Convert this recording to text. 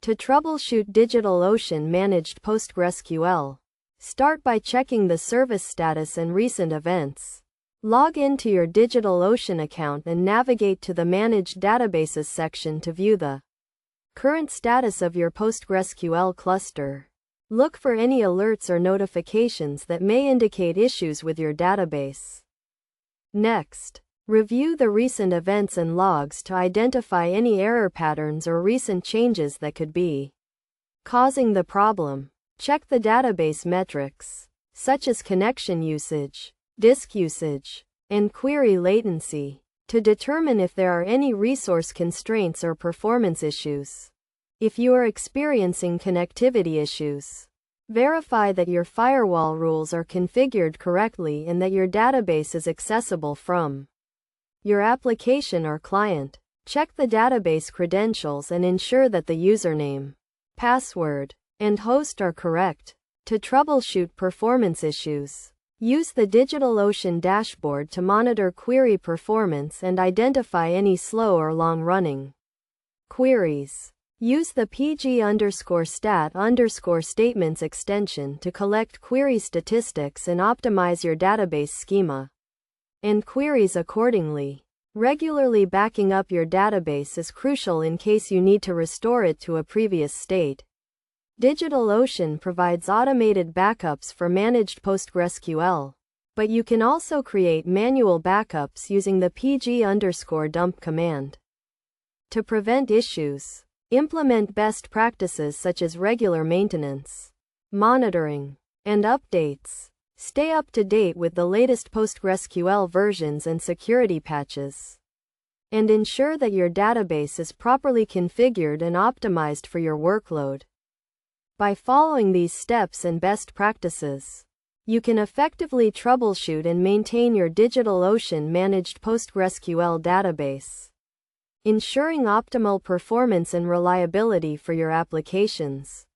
To troubleshoot DigitalOcean managed PostgreSQL. Start by checking the service status and recent events. Log into your DigitalOcean account and navigate to the Managed Databases section to view the current status of your PostgreSQL cluster. Look for any alerts or notifications that may indicate issues with your database. Next, review the recent events and logs to identify any error patterns or recent changes that could be causing the problem. Check the database metrics, such as connection usage, disk usage, and query latency, to determine if there are any resource constraints or performance issues. If you are experiencing connectivity issues, verify that your firewall rules are configured correctly and that your database is accessible from your application or client. Check the database credentials and ensure that the username, password, and host are correct. To troubleshoot performance issues, use the DigitalOcean dashboard to monitor query performance and identify any slow or long-running queries. Use the pg_stat_statements extension to collect query statistics and optimize your database schema and queries accordingly. Regularly backing up your database is crucial in case you need to restore it to a previous state. DigitalOcean provides automated backups for managed PostgreSQL, but you can also create manual backups using the pg_dump command. To prevent issues, implement best practices such as regular maintenance, monitoring, and updates. Stay up to date with the latest PostgreSQL versions and security patches, and ensure that your database is properly configured and optimized for your workload. By following these steps and best practices, you can effectively troubleshoot and maintain your DigitalOcean managed PostgreSQL database, ensuring optimal performance and reliability for your applications.